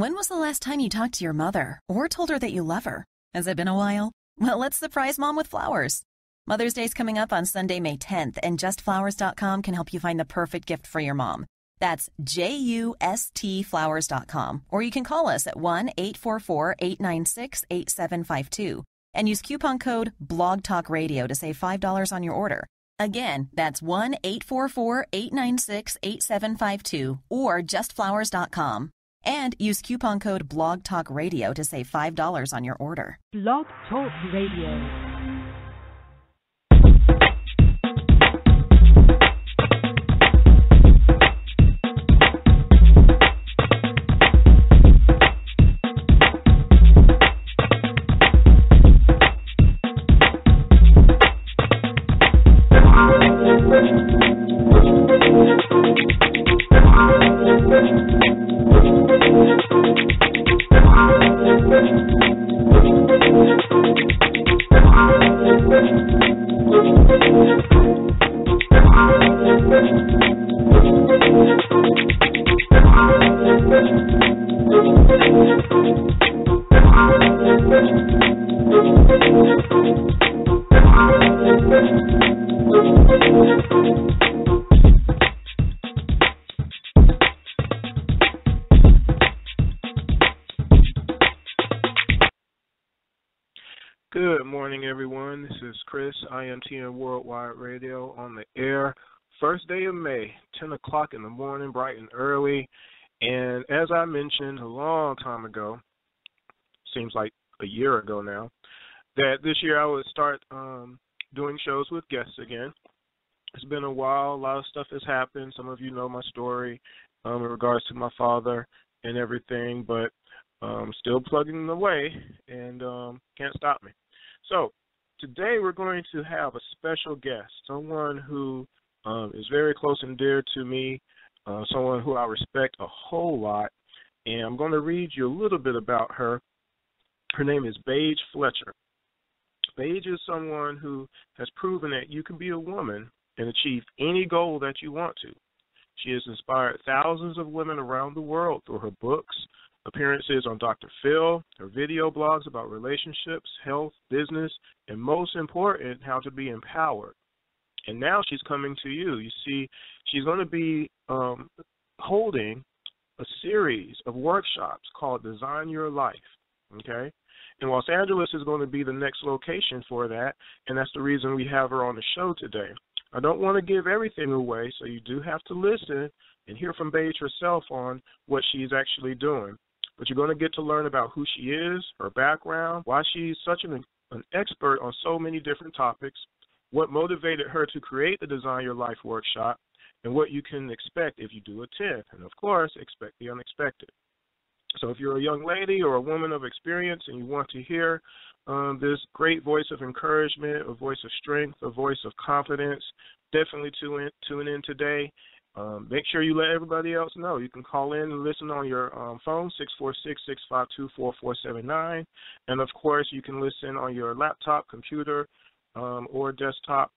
When was the last time you talked to your mother or told her that you love her? Has it been a while? Well, let's surprise Mom with flowers. Mother's Day's coming up on Sunday, May 10th, and JustFlowers.com can help you find the perfect gift for your mom. That's JUSTFlowers.com, or you can call us at 1-844-896-8752 and use coupon code BLOGTALKRADIO to save $5 on your order. Again, that's 1-844-896-8752 or JustFlowers.com. And use coupon code BLOGTALKRADIO to save $5 on your order. Blog Talk Radio. Good morning, everyone. This is Chris, IMTN Worldwide Radio on the air. First day of May, 10 o'clock in the morning, bright and early. And as I mentioned a long time ago, seems like a year ago now, that this year I would start doing shows with guests again. It's been a while. A lot of stuff has happened. Some of you know my story in regards to my father and everything, but still plugging away and can't stop me. So today we're going to have a special guest, someone who is very close and dear to me, someone who I respect a whole lot, and I'm going to read you a little bit about her. Her name is Baje Fletcher. Baje is someone who has proven that you can be a woman and achieve any goal that you want to. She has inspired thousands of women around the world through her books, appearances on Dr. Phil, her video blogs about relationships, health, business, and most important, how to be empowered. And now she's coming to you. You see, she's going to be holding a series of workshops called Design Your Life, okay? And Los Angeles is going to be the next location for that, and that's the reason we have her on the show today. I don't want to give everything away, so you do have to listen and hear from Baje herself on what she's actually doing. But you're going to get to learn about who she is, her background, why she's such an expert on so many different topics, what motivated her to create the Design Your Life workshop, and what you can expect if you do attend. And, of course, expect the unexpected. So if you're a young lady or a woman of experience and you want to hear this great voice of encouragement, a voice of strength, a voice of confidence, definitely tune in today. Make sure you let everybody else know. You can call in and listen on your phone, 646-652-4479. And, of course, you can listen on your laptop, computer, or desktop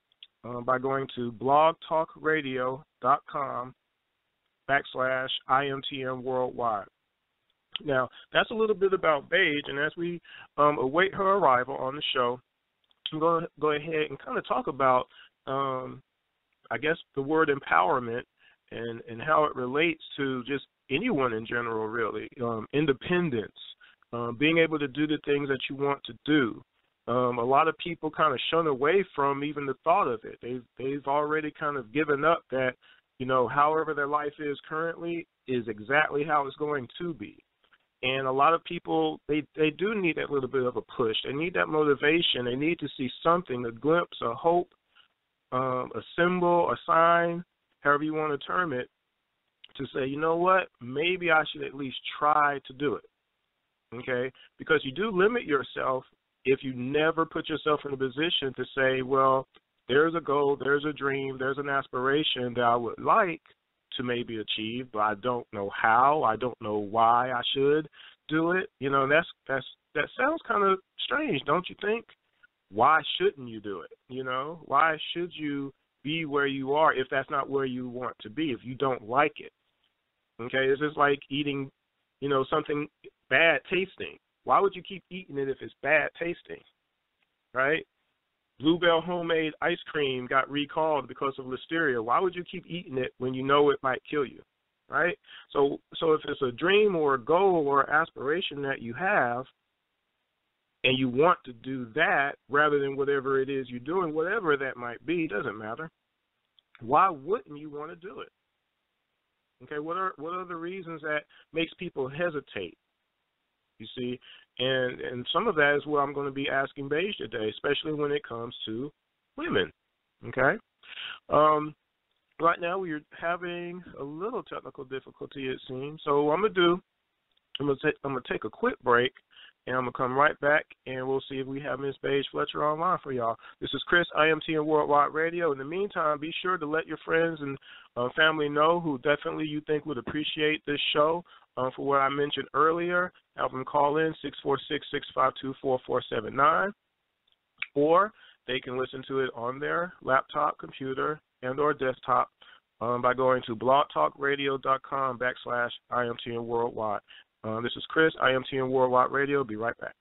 by going to blogtalkradio.com/IMTN Worldwide. Now, that's a little bit about Baje, and as we await her arrival on the show, I'm going to go ahead and kind of talk about, I guess, the word empowerment and how it relates to just anyone in general, really. Independence, being able to do the things that you want to do. A lot of people kind of shun away from even the thought of it. They've already kind of given up that, you know, however their life is currently is exactly how it's going to be. And a lot of people, they do need that little bit of a push. They need that motivation. They need to see something, a glimpse, a hope, a symbol, a sign, however you want to term it, to say, you know what, maybe I should at least try to do it, okay? Because you do limit yourself if you never put yourself in a position to say, well, there's a goal, there's a dream, there's an aspiration that I would like to maybe achieve, but I don't know how, I don't know why I should do it. You know, that sounds kind of strange, don't you think? Why shouldn't you do it? You know, why should you be where you are if that's not where you want to be, if you don't like it? Okay, it's just like eating, something bad tasting. Why would you keep eating it if it's bad tasting, right? Bluebell homemade ice cream got recalled because of listeria. Why would you keep eating it when you know it might kill you, right? So if it's a dream or a goal or aspiration that you have, and you want to do that rather than whatever it is you're doing, whatever that might be, doesn't matter. Why wouldn't you want to do it? Okay, what are the reasons that makes people hesitate? You see, and some of that is what I'm going to be asking Baje today, especially when it comes to women. Okay, right now we are having a little technical difficulty, it seems. So what I'm gonna take a quick break, and I'm gonna come right back, and we'll see if we have Miss Baje Fletcher online for y'all. This is Chris, IMT and Worldwide Radio. In the meantime, be sure to let your friends and family know who definitely you think would appreciate this show. For what I mentioned earlier, have them call in 646-652-4479, or they can listen to it on their laptop, computer, and or desktop by going to blogtalkradio.com/IMT and Worldwide. This is Chris, IMT and Worldwide Radio. Be right back.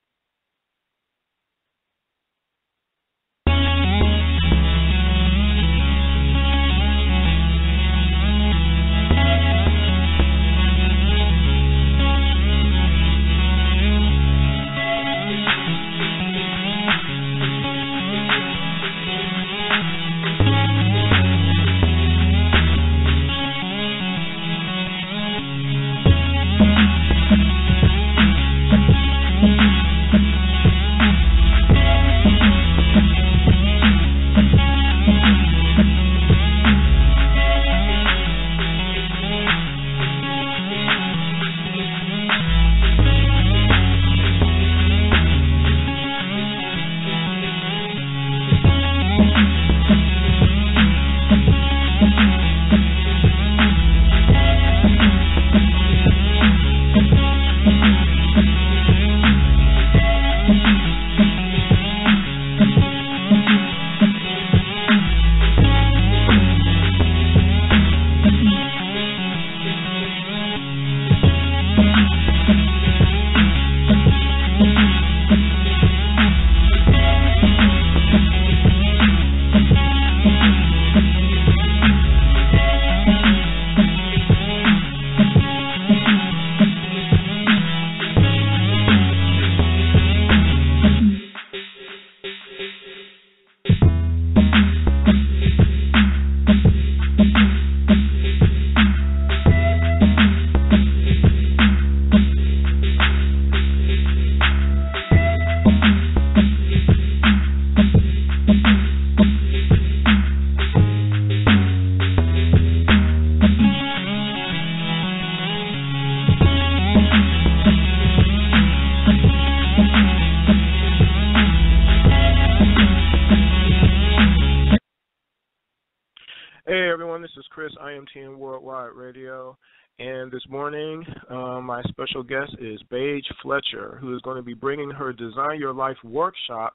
Hey everyone, this is Chris, IMT and Worldwide Radio, and this morning my special guest is Baje Fletcher, who is going to be bringing her Design Your Life workshop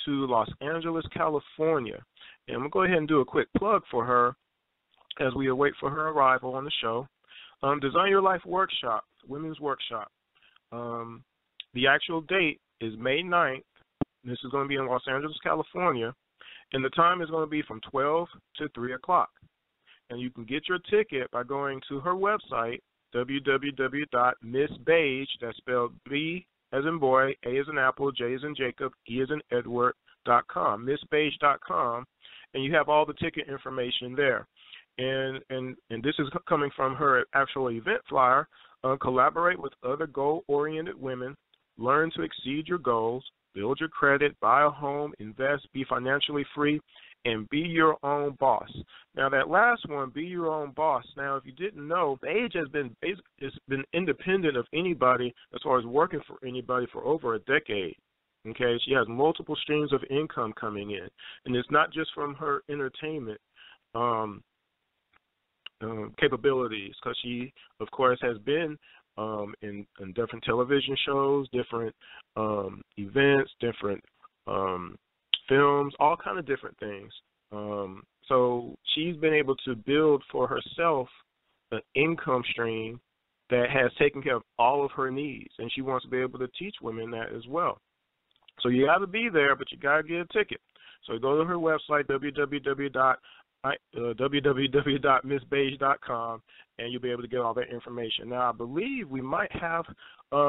to Los Angeles, California. And I'm going to go ahead and do a quick plug for her as we await for her arrival on the show. Design Your Life workshop, women's workshop. The actual date is May 9th. This is going to be in Los Angeles, California. And the time is going to be from 12 to 3 o'clock. And you can get your ticket by going to her website, www.missbaje, that's spelled B as in boy, A as in apple, J as in Jacob, E as in Edward.com, missbaje.com, and you have all the ticket information there. And this is coming from her actual event flyer. Collaborate with other goal-oriented women, learn to exceed your goals, build your credit, buy a home, invest, be financially free, and be your own boss. Now, that last one, be your own boss. Now, if you didn't know, Baje has been independent of anybody as far as working for anybody for over a decade. Okay, she has multiple streams of income coming in, and it's not just from her entertainment capabilities, because she, of course, has been in different television shows, different events, different films, all kind of different things. So she's been able to build for herself an income stream that has taken care of all of her needs, and she wants to be able to teach women that as well. So you got to be there, but you got to get a ticket. So go to her website, www.missbeige.com, and you'll be able to get all that information. Now, I believe we might have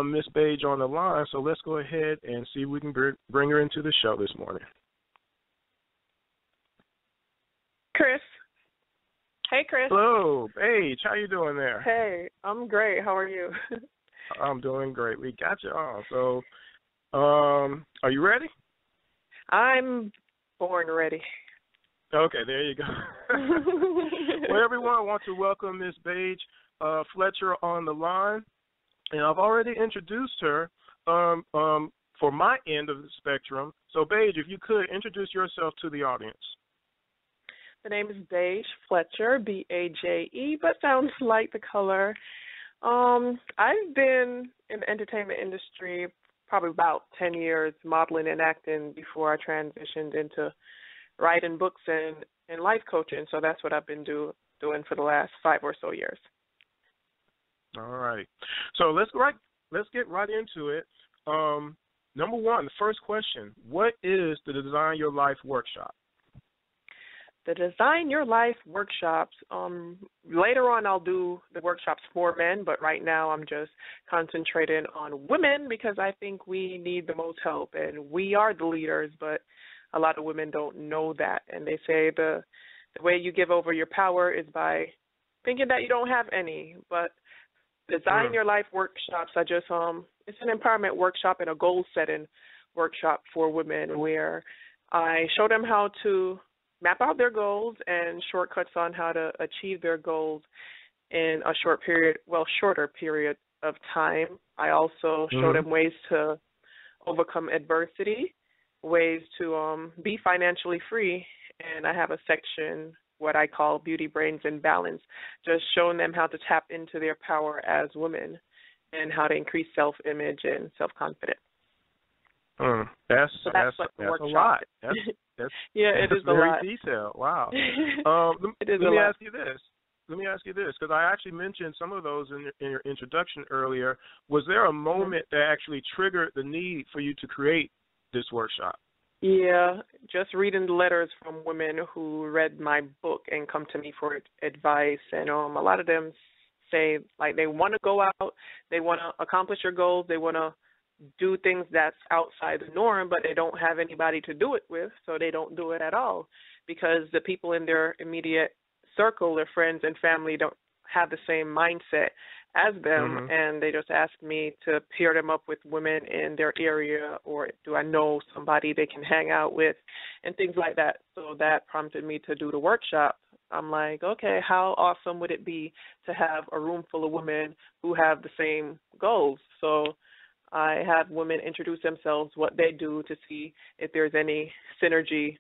Miss Beige on the line, so let's go ahead and see if we can bring her into the show this morning. Chris. Hey, Chris. Hello, Beige. How you doing there? Hey, I'm great. How are you? I'm doing great. We got you on. So, are you ready? I'm born ready. Okay, there you go. Well, everyone, I want to welcome Miss Baje Fletcher on the line, and I've already introduced her for my end of the spectrum. So, Baje, if you could introduce yourself to the audience. The name is Baje Fletcher, B-A-J-E, but sounds like the color. I've been in the entertainment industry probably about 10 years, modeling and acting before I transitioned into writing books and life coaching. So that's what I've been doing for the last 5 or so years. All right. So let's get right into it. Number one, the first question, what is the Design Your Life workshop? The Design Your Life workshops, later on I'll do the workshops for men, but right now I'm just concentrating on women because I think we need the most help, and we are the leaders, but a lot of women don't know that, and they say the way you give over your power is by thinking that you don't have any, but Design Your Life workshops are just, it's an empowerment workshop and a goal-setting workshop for women where I show them how to map out their goals and shortcuts on how to achieve their goals in a shorter period of time. I also show them ways to overcome adversity, ways to be financially free, and I have a section what I call Beauty, Brains, and Balance, just showing them how to tap into their power as women and how to increase self-image and self-confidence. That's a lot. Yeah, it is a very lot. detailed. Wow. It is let me lot. ask you this. Let me ask you this, because I actually mentioned some of those in your introduction earlier. Was there a moment that actually triggered the need for you to create this workshop? Yeah, just reading the letters from women who read my book and come to me for advice, and a lot of them say, like, they want to go out, they want to accomplish their goals, they want to do things that's outside the norm, but they don't have anybody to do it with, so they don't do it at all because the people in their immediate circle, their friends and family, don't have the same mindset as them, and they just ask me to pair them up with women in their area, or do I know somebody they can hang out with, and things like that. So that prompted me to do the workshop. I'm like, okay, how awesome would it be to have a room full of women who have the same goals? So I have women introduce themselves, what they do, to see if there's any synergy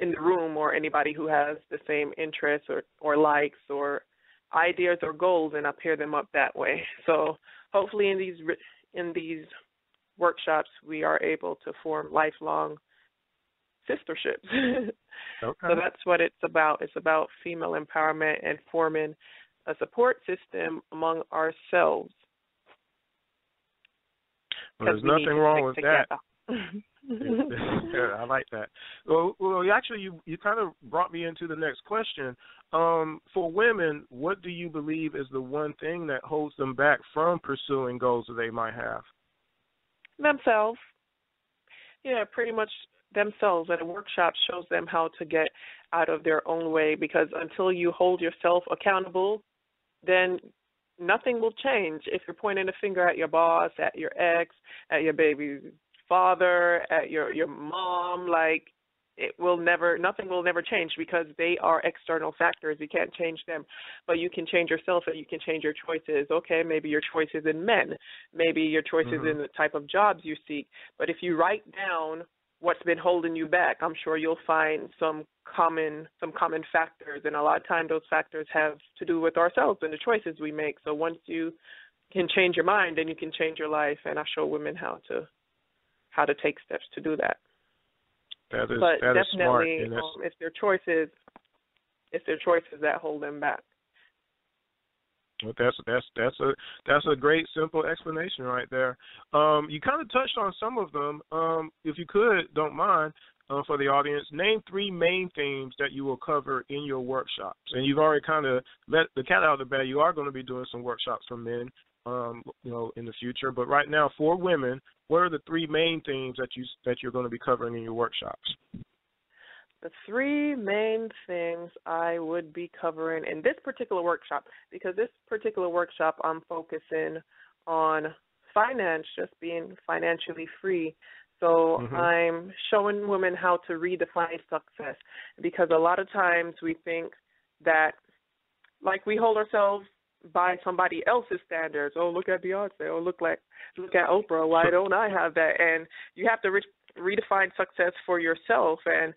in the room or anybody who has the same interests or likes or ideas or goals, and I pair them up that way. So hopefully in these workshops we are able to form lifelong sisterships. Okay. So that's what it's about. It's about female empowerment and forming a support system among ourselves. Well, there's nothing wrong with that. Yeah, I like that. Well, actually, you kind of brought me into the next question. For women, what do you believe is the one thing that holds them back from pursuing goals that they might have? Themselves. Yeah, pretty much themselves. And a workshop shows them how to get out of their own way, because until you hold yourself accountable, then nothing will change. If you're pointing a finger at your boss, at your ex, at your baby's father, at your mom, like, nothing will never change because they are external factors. You can't change them, but you can change yourself and you can change your choices. Okay, maybe your choices in men, maybe your choices in the type of jobs you seek. But if you write down what's been holding you back, I'm sure you'll find some common factors, and a lot of times those factors have to do with ourselves and the choices we make. So once you can change your mind, then you can change your life, and I show women how to take steps to do that. That is definitely, smart. It's their choices that hold them back. Well, that's a great simple explanation right there. You kind of touched on some of them. If you could, don't mind, for the audience, name three main themes that you will cover in your workshops. And you've already kind of let the cat out of the bag. You are going to be doing some workshops for men, in the future. But right now, for women, what are the three main themes that you're going to be covering in your workshops? The three main things I would be covering in this particular workshop, because this particular workshop I'm focusing on finance, just being financially free. So I'm showing women how to redefine success, because a lot of times we think that, like, we hold ourselves by somebody else's standards. Oh, look at Beyonce. Oh, look at Oprah. Why don't I have that? And you have to redefine success for yourself. And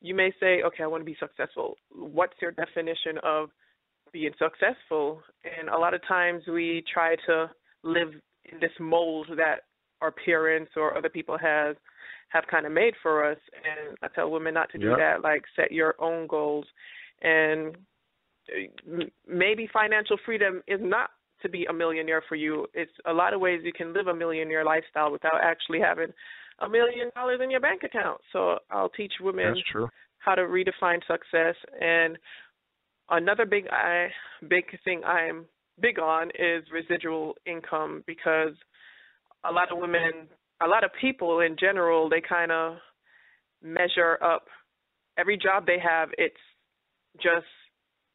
you may say, okay, I want to be successful. What's your definition of being successful? And a lot of times we try to live in this mold that our parents or other people have kind of made for us. And I tell women not to do that. Like, set your own goals. And maybe financial freedom is not to be a millionaire for you. It's a lot of ways you can live a millionaire lifestyle without actually having $1 million in your bank account. So I'll teach women how to redefine success. And another big thing I'm big on is residual income, because a lot of people in general, they kind of measure up every job they have. It's just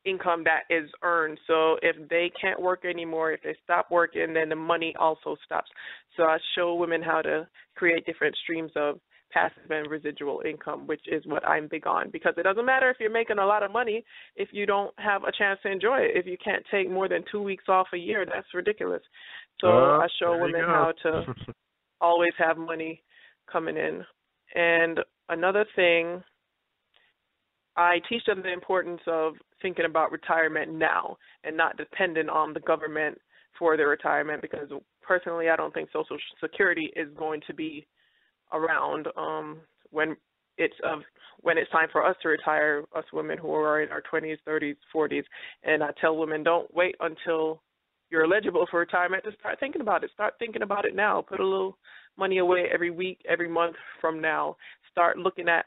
income that is earned. So if they can't work anymore, if they stop working, then the money also stops. So I show women how to create different streams of passive and residual income, which is what I'm big on, because it doesn't matter if you're making a lot of money if you don't have a chance to enjoy it. If you can't take more than 2 weeks off a year, that's ridiculous. So I show women how to always have money coming in. And another thing, I teach them the importance of thinking about retirement now and not dependent on the government for their retirement, because personally I don't think Social Security is going to be around when it's time for us to retire, us women who are in our 20s, 30s, 40s. And I tell women, don't wait until you're eligible for retirement to start thinking about it. Start thinking about it now. Put a little money away every week, every month from now. Start looking at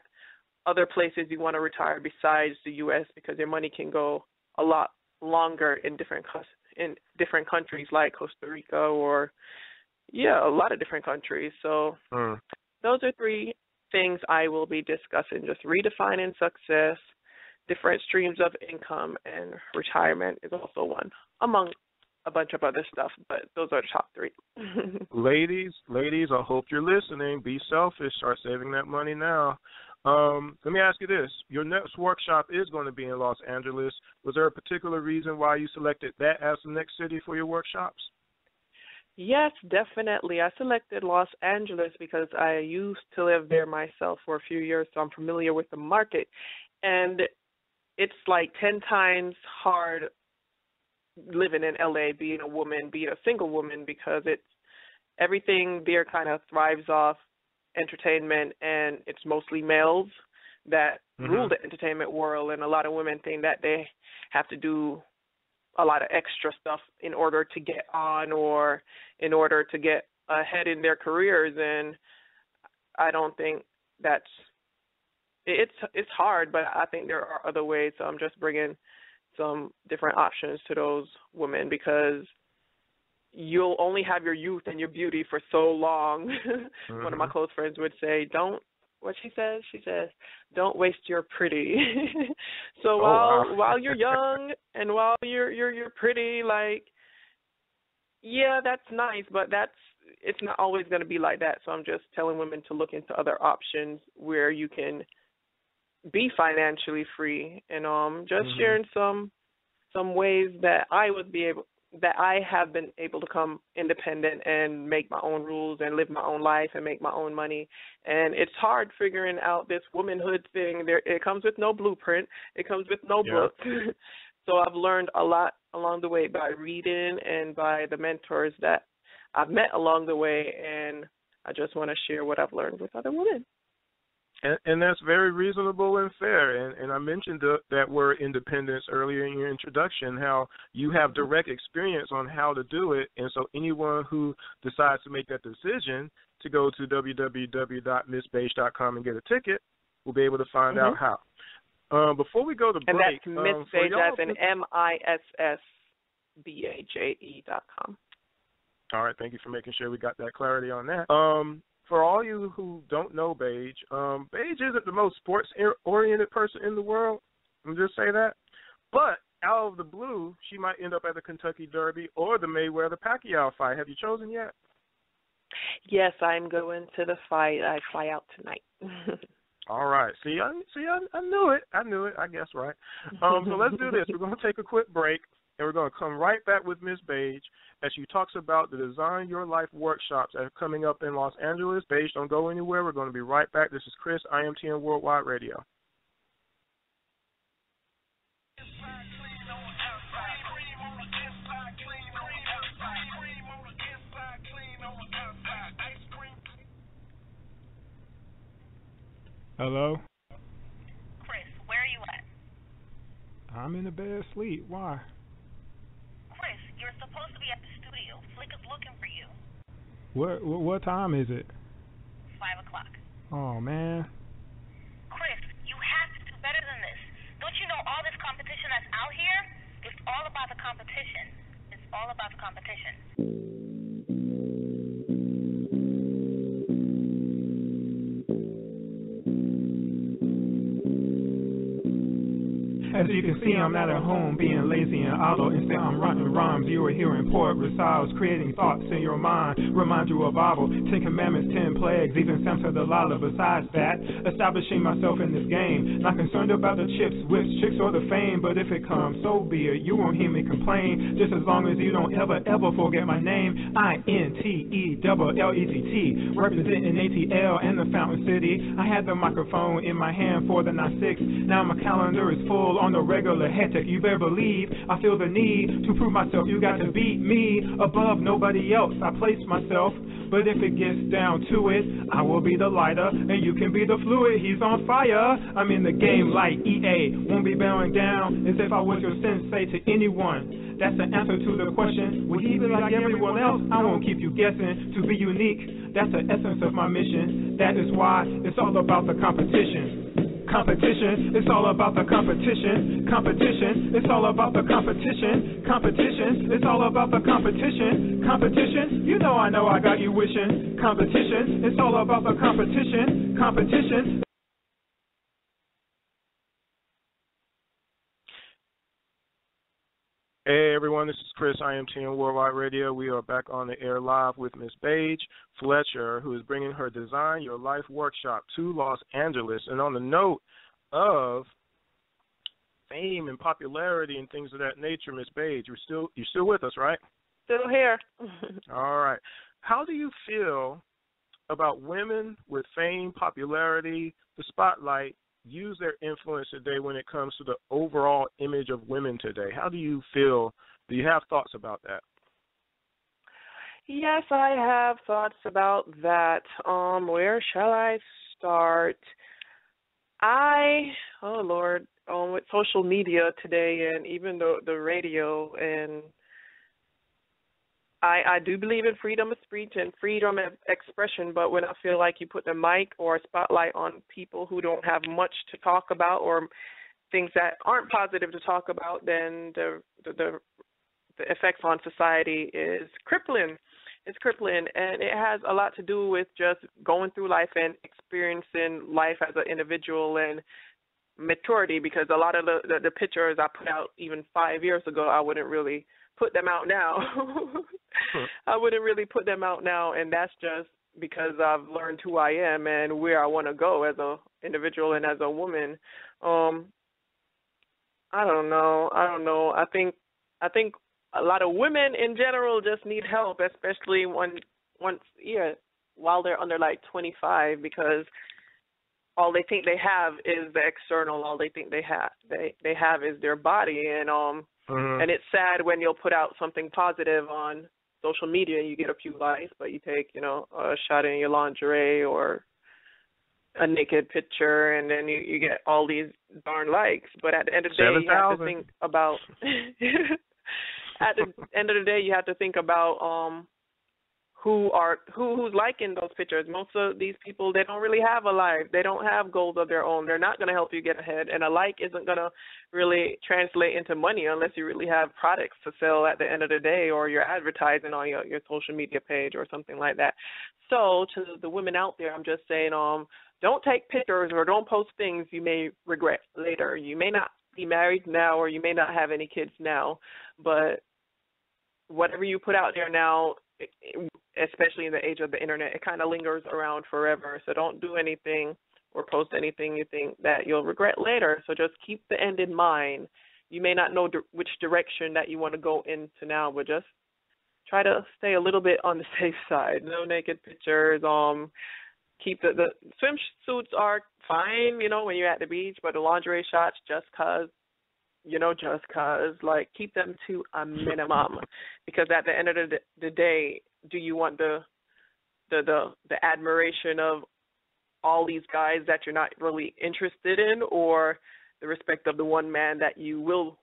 other places you want to retire besides the U.S., because your money can go a lot longer in different countries like Costa Rica or, a lot of different countries. So those are three things I will be discussing, just redefining success, different streams of income, and retirement is also one, among a bunch of other stuff, but those are the top three. Ladies, I hope you're listening. Be selfish. Start saving that money now. Let me ask you this. Your next workshop is going to be in Los Angeles. Was there a particular reason why you selected that as the next city for your workshops? Yes, definitely. I selected Los Angeles because I used to live there myself for a few years, so I'm familiar with the market. And it's like 10 times hard living in LA, being a woman, being a single woman, because it's everything there kind of thrives off entertainment, and it's mostly males that rule the entertainment world, and a lot of women think that they have to do a lot of extra stuff in order to get on or in order to get ahead in their careers. And I don't think it's hard, but I think there are other ways. So I'm just bringing some different options to those women, because you'll only have your youth and your beauty for so long. One of my close friends would say, don't waste your pretty. So while you're young and while you're pretty, like, that's nice, but it's not always going to be like that. So I'm just telling women to look into other options where you can be financially free, and just sharing some ways that I have been able to come independent and make my own rules and live my own life and make my own money. And it's hard figuring out this womanhood thing. It comes with no blueprint. It comes with no book. So I've learned a lot along the way by reading and by the mentors that I've met along the way, and I just want to share what I've learned with other women. And that's very reasonable and fair. And I mentioned that word independence earlier in your introduction, how you have direct experience on how to do it. And so anyone who decides to make that decision to go to www.missbeige.com and get a ticket will be able to find out how. Before we go to break. And that's Miss Baje, that's an MISSBAJE.com. All right, thank you for making sure we got that clarity on that. For all you who don't know Baje, Baje isn't the most sports-oriented person in the world. I'll just say that. But out of the blue, she might end up at the Kentucky Derby or the Mayweather-Pacquiao fight. Have you chosen yet? Yes, I'm going to the fight. I fly out tonight. All right. I knew it. I guess, right? So let's do this. We're going to take a quick break, and we're going to come right back with Miss Baje as she talks about the Design Your Life workshops that are coming up in Los Angeles. Baje, don't go anywhere. We're going to be right back. This is Chris, IMTN Worldwide Radio. Hello? Chris, where are you at? I'm in a bed asleep. Why? Chris, you're supposed to be at the studio. Flick is looking for you. What time is it? 5 o'clock. Oh, man. Chris, you have to do better than this. Don't you know all this competition that's out here? It's all about the competition. It's all about the competition. As you can see, I'm not at home being lazy and idle. Instead, I'm writing rhymes. You are hearing poet recitals, creating thoughts in your mind. Remind you of Bible, 10 Commandments, 10 plagues, even Samson Delilah. Besides that, establishing myself in this game. Not concerned about the chips, whips, chicks, or the fame. But if it comes, so be it. You won't hear me complain. Just as long as you don't ever forget my name. INTELLETT, representing ATL and the Fountain City. I had the microphone in my hand for the 9-6. Now my calendar is full on the regular hectic. You better believe I feel the need to prove myself. You got to beat me above nobody else. I place myself, but if it gets down to it, I will be the lighter and you can be the fluid. He's on fire. I'm in the game like EA. Won't be bowing down as if I was your sensei to anyone. That's the answer to the question. Will he be like everyone else? I won't keep you guessing. To be unique, that's the essence of my mission. That is why it's all about the competition. Competition, it's all about the competition. Competition, it's all about the competition. Competition, it's all about the competition. Competition, you know I got you wishing. Competition, it's all about the competition. Competition. Hey everyone, this is Chris, IMTN Worldwide Radio. We are back on the air live with Miss Baje Fletcher, who is bringing her Design Your Life workshop to Los Angeles. And on the note of fame and popularity and things of that nature, Miss Baje, you're still with us, right? Still here. All right. How do you feel about women with fame, popularity, the spotlight, use their influence today when it comes to the overall image of women today? How do you feel? Do you have thoughts about that? Yes, I have thoughts about that. Where shall I start? With social media today and even the radio, and I do believe in freedom of speech and freedom of expression, but when I feel like you put the mic or a spotlight on people who don't have much to talk about or things that aren't positive to talk about, then the effects on society is crippling. It's crippling, and it has a lot to do with just going through life and experiencing life as an individual and maturity, because a lot of the pictures I put out even 5 years ago, I wouldn't really put them out now. I wouldn't really put them out now, and that's just because I've learned who I am and where I want to go as an individual and as a woman. I don't know. I think a lot of women in general just need help, especially while they're under like 25, because all they think they have is the external. All they think they have is their body, and and it's sad when you'll put out something positive on social media and you get a few likes, but you take a shot in your lingerie or a naked picture, and then you get all these darn likes. But at the end of the day, 7,000. you have to think about. At the end of the day, you have to think about who's liking those pictures. Most of these people, they don't really have a life. They don't have goals of their own. They're not going to help you get ahead, and a like isn't going to really translate into money unless you really have products to sell at the end of the day, or you're advertising on your social media page or something like that. So to the women out there, I'm just saying, don't take pictures or don't post things you may regret later. You may not be married now, or you may not have any kids now, but whatever you put out there now, especially in the age of the internet, it kind of lingers around forever. So don't do anything or post anything you think that you'll regret later. So just keep the end in mind. You may not know which direction that you want to go into now, but just try to stay a little bit on the safe side. No naked pictures. Keep the swimsuits are fine, when you're at the beach, but the lingerie shots, just cause, like, keep them to a minimum, because at the end of the day, do you want the admiration of all these guys that you're not really interested in, or the respect of the one man that you will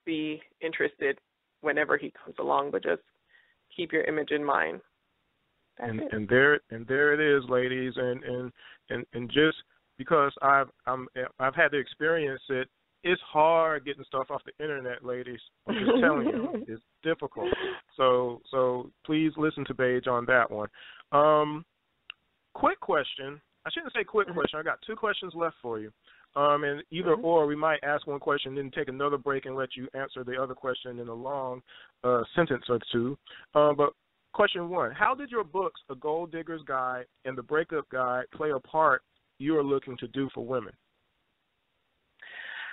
be interested whenever he comes along? But just keep your image in mind. And there it is, ladies, and just because I've had to experience it. It's hard getting stuff off the internet, ladies. I'm just telling you, it's difficult. So please listen to Baje on that one. Quick question. I shouldn't say quick question. I got 2 questions left for you. And either or, we might ask one question, then take another break and let you answer the other question in a long sentence or 2. But question 1: how did your books, A Gold Digger's Guide and The Breakup Guide, play a part you are looking to do for women?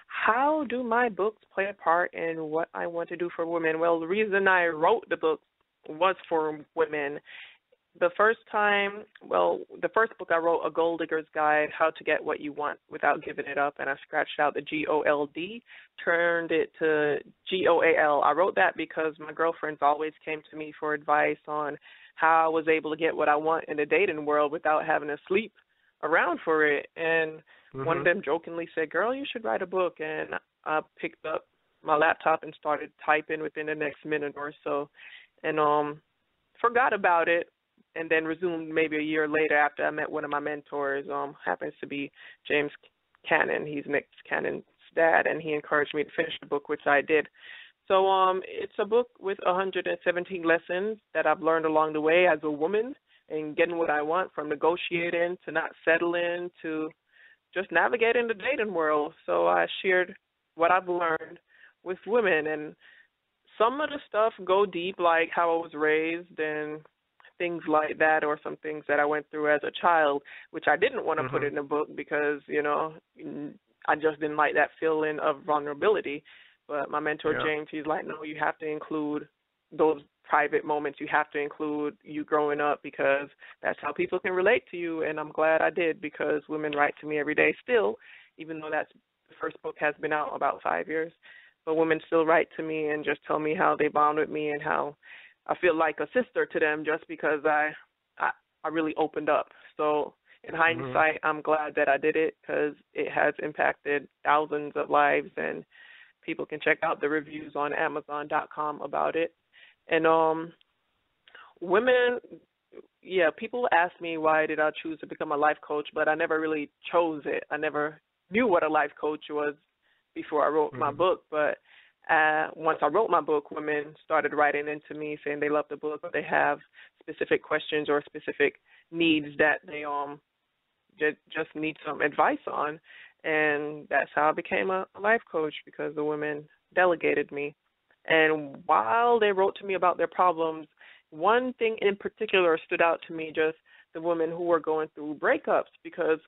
How do my books play a part in what I want to do for women? Well, the reason I wrote the book was for women. The first book I wrote, A Gold Digger's Guide, How to Get What You Want Without Giving It Up, and I scratched out the GOLD, turned it to GOAL. I wrote that because my girlfriends always came to me for advice on how I was able to get what I want in the dating world without having to sleep around for it. And one of them jokingly said, "Girl, you should write a book." And I picked up my laptop and started typing within the next minute or so, and forgot about it, and then resumed maybe a year later after I met one of my mentors. Happens to be James Cannon. He's Nick Cannon's dad, and he encouraged me to finish the book, which I did. So it's a book with 117 lessons that I've learned along the way as a woman, and getting what I want, from negotiating to not settling to just navigating the dating world. So I shared what I've learned with women, and some of the stuff go deep, like how I was raised and things like that, or some things that I went through as a child, which I didn't want to put in the book because, I just didn't like that feeling of vulnerability. But my mentor, James, he's like, no, you have to include those private moments. You have to include you growing up, because that's how people can relate to you. And I'm glad I did, because women write to me every day still, even though the first book has been out about 5 years. But women still write to me and just tell me how they bond with me and how I feel like a sister to them just because I really opened up. So in hindsight, I'm glad that I did it, because it has impacted thousands of lives, and people can check out the reviews on Amazon.com about it. And women, people ask me why did I choose to become a life coach, but I never really chose it. I never knew what a life coach was before I wrote my book. But once I wrote my book, women started writing into me saying they love the book, but they have specific questions or specific needs that they just need some advice on. And that's how I became a life coach, because the women delegated me. And while they wrote to me about their problems, one thing in particular stood out to me, just the women who were going through breakups, because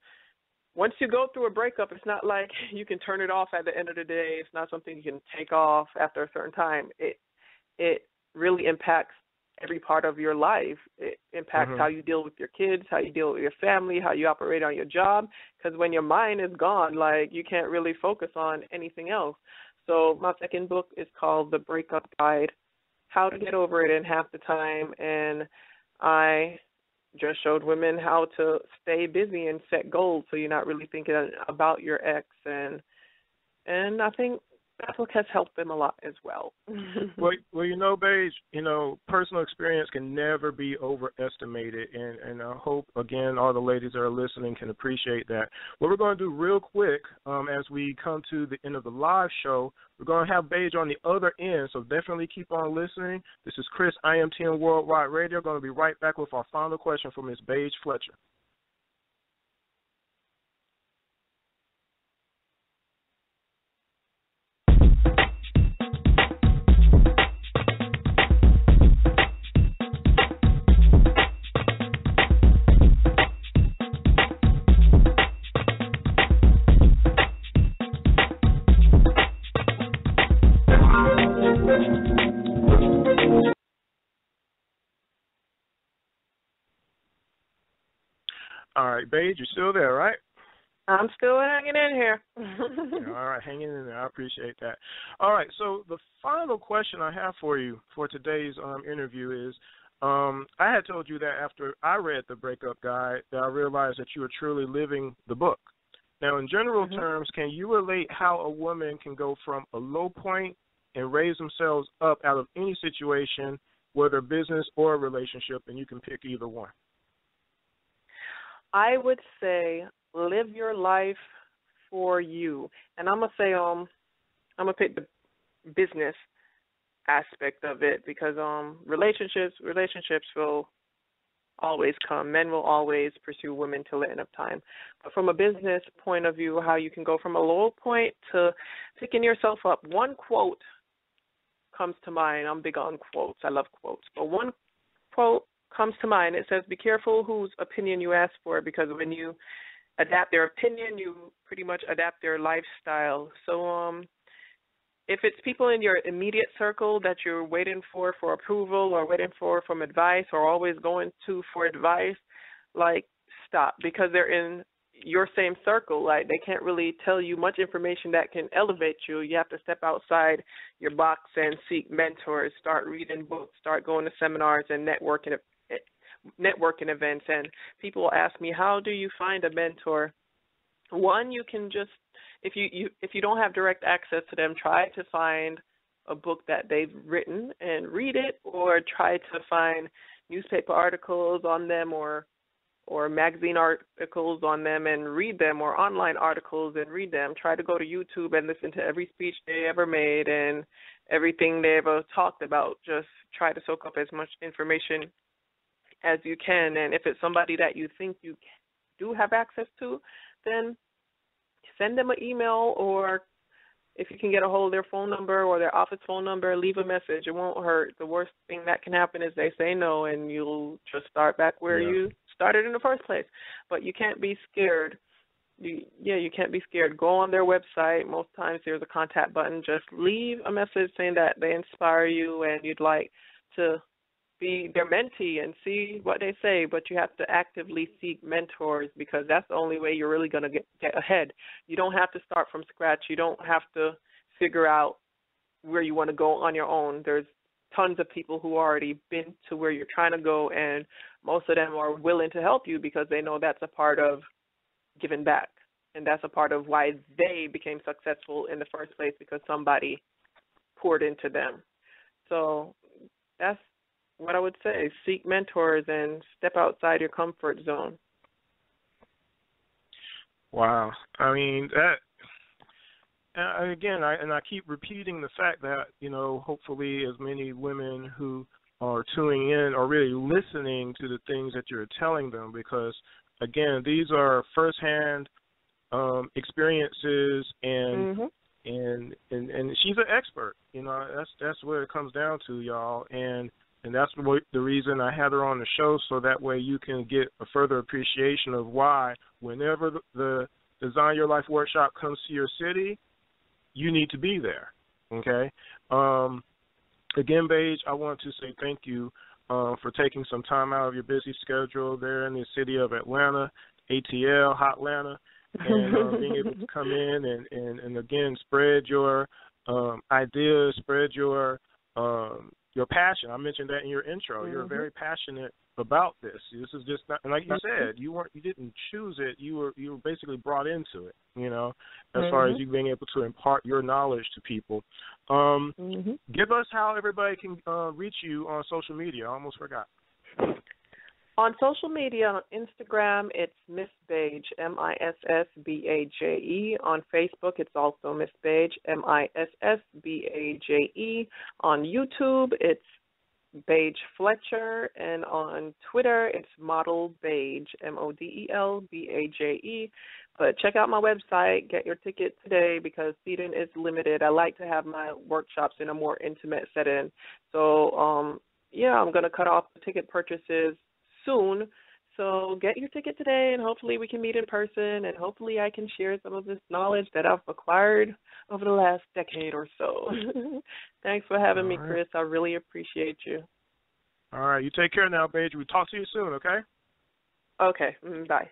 once you go through a breakup, it's not like you can turn it off at the end of the day. It's not something you can take off after a certain time. It really impacts every part of your life. It impacts how you deal with your kids, how you deal with your family, how you operate on your job, because when your mind is gone, like, you can't really focus on anything else. So my second book is called The Breakup Guide, How to Get Over It in Half the Time, and I just showed women how to stay busy and set goals, so you're not really thinking about your ex, and I think that book has helped them a lot as well. Well, Baje, personal experience can never be overestimated, and I hope, again, all the ladies that are listening can appreciate that. What we're going to do real quick, as we come to the end of the live show, we're going to have Baje on the other end, so definitely keep on listening. This is Chris, IMTN Worldwide Radio. Going to be right back with our final question from Ms. Baje Fletcher. All right, Baje, you're still there, right? I'm still hanging in here. All right, hanging in there. I appreciate that. All right, so the final question I have for you for today's interview is, I had told you that after I read the breakup guide that I realized that you were truly living the book. Now, in general terms, can you relate how a woman can go from a low point and raise themselves up out of any situation, whether business or a relationship, and you can pick either one? I would say live your life for you. And I'm going to say I'm going to pick the business aspect of it because relationships will always come. Men will always pursue women till the end of time. But from a business point of view, how you can go from a low point to picking yourself up. One quote comes to mind. I'm big on quotes. I love quotes. But one quote comes to mind. It says, be careful whose opinion you ask for, because when you adapt their opinion, you pretty much adapt their lifestyle. So if it's people in your immediate circle that you're waiting for approval or waiting for from advice or always going to for advice, like, stop, because they're in your same circle. Like, they can't really tell you much information that can elevate you. You have to step outside your box and seek mentors, start reading books, start going to seminars and networking events. And people ask me, how do you find a mentor? One, you can just, if you don't have direct access to them, try to find a book that they've written and read it, or try to find newspaper articles on them or magazine articles on them and read them, or online articles and read them. Try to go to YouTube and listen to every speech they ever made and everything they ever talked about. Just try to soak up as much information as you can. And if it's somebody that you think you do have access to, then send them an email, or if you can get a hold of their phone number or their office phone number, leave a message. It won't hurt. The worst thing that can happen is they say no, and you'll just start back where you started in the first place. But you can't be scared. You can't be scared. Go on their website. Most times there's a contact button. Just leave a message saying that they inspire you and you'd like to be their mentee and see what they say. But you have to actively seek mentors, because that's the only way you're really going to get ahead. You don't have to start from scratch. You don't have to figure out where you want to go on your own. There's tons of people who already been to where you're trying to go, and most of them are willing to help you because they know that's a part of giving back, and that's a part of why they became successful in the first place, because somebody poured into them. So that's what I would say. Seek mentors and step outside your comfort zone. Wow. I mean, that, again, I keep repeating the fact that, hopefully as many women who are tuning in are really listening to the things that you're telling them, because, again, these are firsthand experiences, and she's an expert. That's what it comes down to, y'all. And that's the reason I had her on the show, so that way you can get a further appreciation of why whenever the Design Your Life workshop comes to your city, you need to be there, okay? Again, Baje, I want to say thank you for taking some time out of your busy schedule there in the city of Atlanta, ATL, Hotlanta, and being able to come in and again, spread your ideas, spread your your passion. I mentioned that in your intro. You're very passionate about this. This is just not, and like you said, you didn't choose it. You were basically brought into it. As far as you being able to impart your knowledge to people. Give us how everybody can reach you on social media. I almost forgot. On social media, on Instagram, it's Miss Baje, MISSBAJE. On Facebook, it's also Miss Baje, MISSBAJE. On YouTube, it's Baje Fletcher, and on Twitter, it's Model Baje, MODELBAJE. But check out my website, get your ticket today because seating is limited. I like to have my workshops in a more intimate setting. So, I'm going to cut off the ticket purchases soon. So get your ticket today, and hopefully we can meet in person, and hopefully I can share some of this knowledge that I've acquired over the last decade or so. Thanks for having me, Chris. I really appreciate you. All right. You take care now, Baje. We'll talk to you soon, okay? Okay. Bye.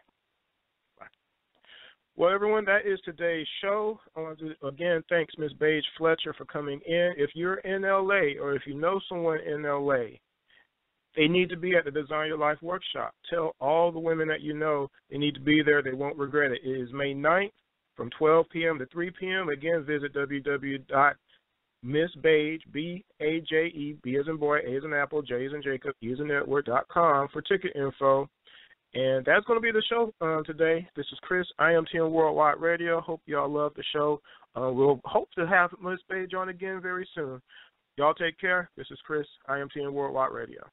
Well, everyone, that is today's show. I want to, again, thanks Ms. Baje Fletcher for coming in. If you're in L.A. or if you know someone in L.A., they need to be at the Design Your Life workshop. Tell all the women that you know they need to be there. They won't regret it. It is May 9th from 12 p.m. to 3 p.m. Again, visit www.missbaje, B-A-J-E, B as in boy, A as in apple, J as in Jacob, E as in network.com for ticket info. And that's going to be the show today. This is Chris, IMTN Worldwide Radio. Hope y'all love the show. We'll hope to have Miss Baje on again very soon. Y'all take care. This is Chris, IMTN Worldwide Radio.